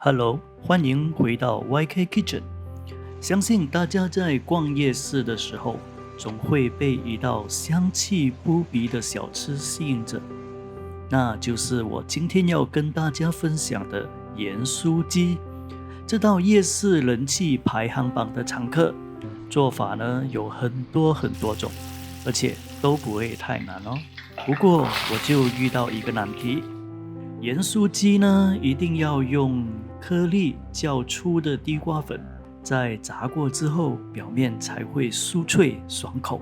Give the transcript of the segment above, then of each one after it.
Hello，欢迎回到 YK Kitchen。相信大家在逛夜市的时候，总会被一道香气扑鼻的小吃吸引着，那就是我今天要跟大家分享的盐酥鸡。这道夜市人气排行榜的常客，做法呢有很多种，而且都不会太难哦。不过我就遇到一个难题，盐酥鸡呢一定要用颗粒较粗的地瓜粉，在炸过之后，表面才会酥脆爽口。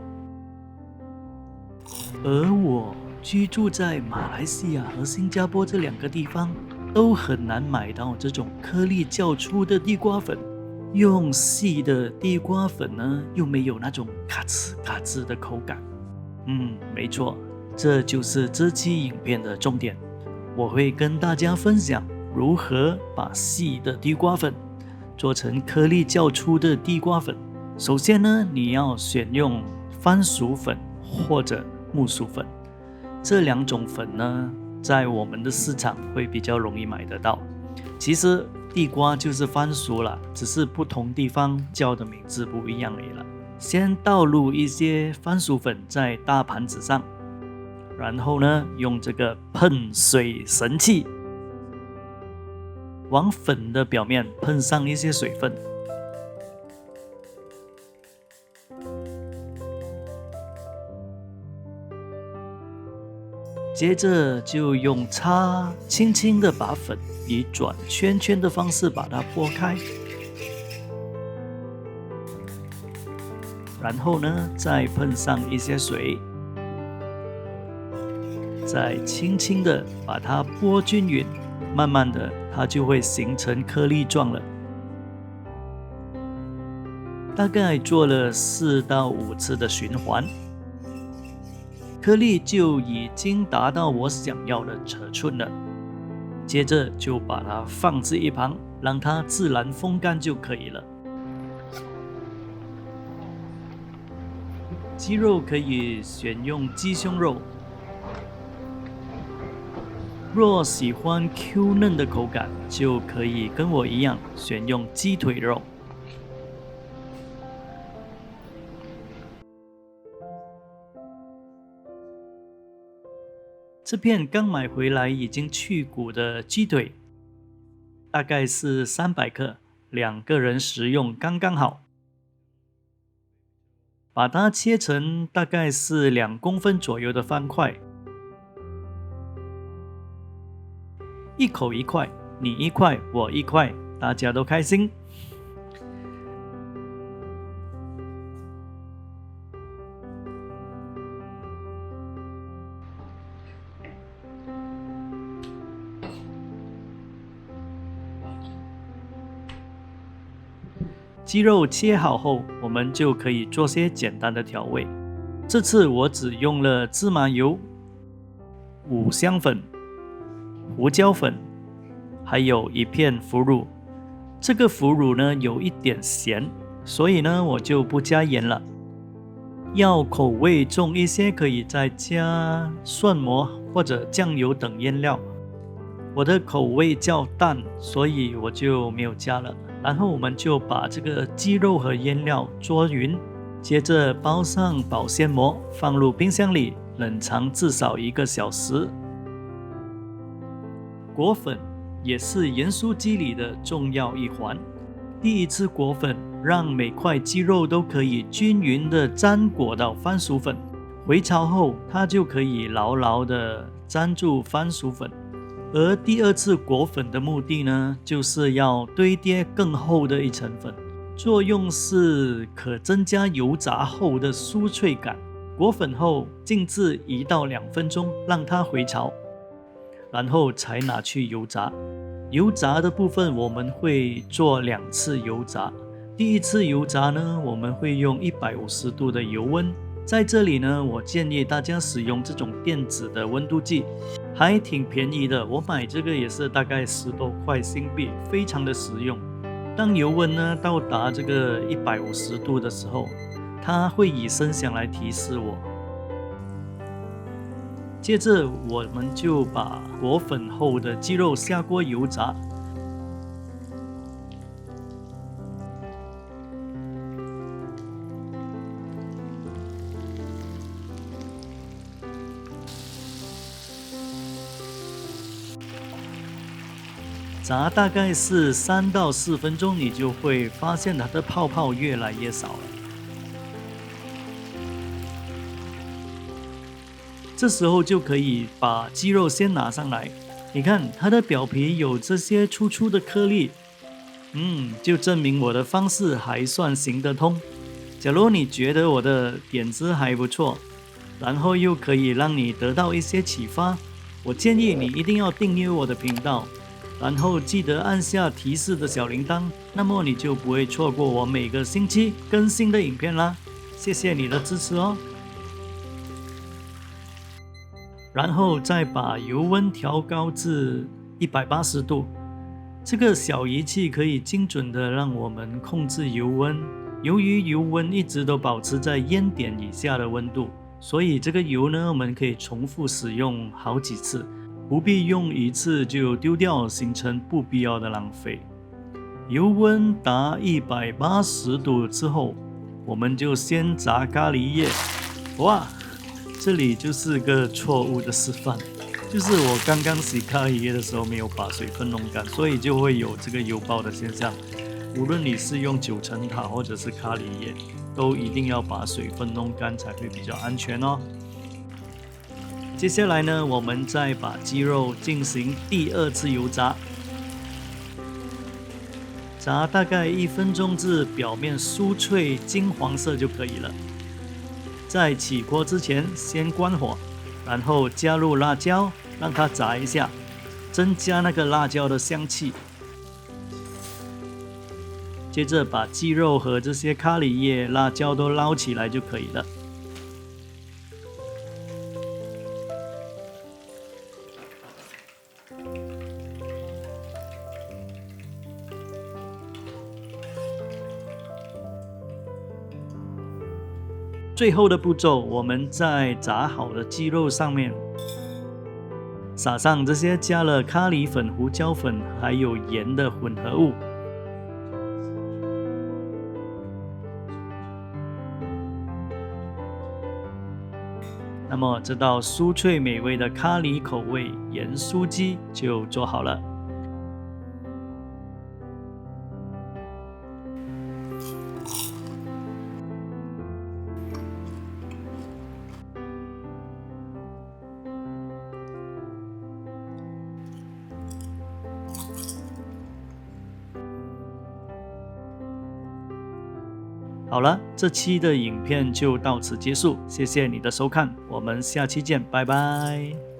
而我居住在马来西亚和新加坡这两个地方，都很难买到这种颗粒较粗的地瓜粉。用细的地瓜粉呢，又没有那种咔吱咔吱的口感。没错，这就是这期影片的重点。我会跟大家分享如何把细的地瓜粉做成颗粒较粗的地瓜粉。首先呢，你要选用番薯粉或者木薯粉，这两种粉呢，在我们的市场会比较容易买得到。其实地瓜就是番薯啦，只是不同地方叫的名字不一样而已啦。先倒入一些番薯粉在大盘子上，然后呢，用这个喷水神器往粉的表面喷上一些水分，接着就用叉轻轻的把粉以转圈圈的方式把它拨开，然后呢，再喷上一些水，再轻轻的把它拨均匀，慢慢的它就会形成颗粒状了。大概做了4到5次的循环，颗粒就已经达到我想要的尺寸了。接着就把它放置一旁，让它自然风干就可以了。鸡肉可以选用鸡胸肉，若喜欢 Q 嫩的口感，就可以跟我一样选用鸡腿肉。这片刚买回来已经去骨的鸡腿，大概是300克，2个人食用刚刚好。把它切成大概是2公分左右的方块，一口一块，你一块我一块，大家都开心。鸡肉切好后，我们就可以做些简单的调味。这次我只用了芝麻油、五香粉、胡椒粉，还有1片腐乳。这个腐乳呢有一点咸，所以呢我就不加盐了。要口味重一些，可以再加蒜末或者酱油等腌料。我的口味较淡，所以我就没有加了。然后我们就把这个鸡肉和腌料捉匀，接着包上保鲜膜，放入冰箱里冷藏至少1个小时。裹粉也是盐酥鸡里的重要一环。第一次裹粉，让每块鸡肉都可以均匀的沾裹到番薯粉，回潮后它就可以牢牢的粘住番薯粉。而第2次裹粉的目的呢，就是要堆叠更厚的一层粉，作用是可增加油炸后的酥脆感。裹粉后静置1到2分钟，让它回潮，然后才拿去油炸。油炸的部分我们会做2次油炸。第1次油炸呢，我们会用150度的油温。在这里呢，我建议大家使用这种电子的温度计，还挺便宜的。我买这个也是大概10多块新币，非常的实用。当油温呢到达这个150度的时候，它会以声响来提示我。接着我们就把裹粉后的鸡肉下锅油炸，炸大概是3到4分钟，你就会发现它的泡泡越来越少了。这时候就可以把鸡肉先拿上来，你看它的表皮有这些粗粗的颗粒，就证明我的方式还算行得通。假如你觉得我的点子还不错，然后又可以让你得到一些启发，我建议你一定要订阅我的频道，然后记得按下提示的小铃铛，那么你就不会错过我每个星期更新的影片啦。谢谢你的支持哦。然后再把油温调高至180度，这个小仪器可以精准的让我们控制油温。由于油温一直都保持在烟点以下的温度，所以这个油呢，我们可以重复使用好几次，不必用一次就丢掉，形成不必要的浪费。油温达180度之后，我们就先炸咖喱叶。哇！这里就是个错误的示范，就是我刚刚洗咖喱叶的时候没有把水分弄干，所以就会有这个油爆的现象。无论你是用9层塔或者是咖喱叶，都一定要把水分弄干才会比较安全哦。接下来呢，我们再把鸡肉进行第2次油炸，炸大概1分钟至表面酥脆金黄色就可以了。在起锅之前，先关火，然后加入辣椒，让它炸一下，增加那个辣椒的香气。接着把鸡肉和这些咖喱叶、辣椒都捞起来就可以了。最后的步骤，我们在炸好的鸡肉上面撒上这些加了咖喱粉、胡椒粉还有盐的混合物。那么这道酥脆美味的咖喱口味盐酥鸡就做好了。好了，这期的影片就到此结束，谢谢你的收看，我们下期见，拜拜。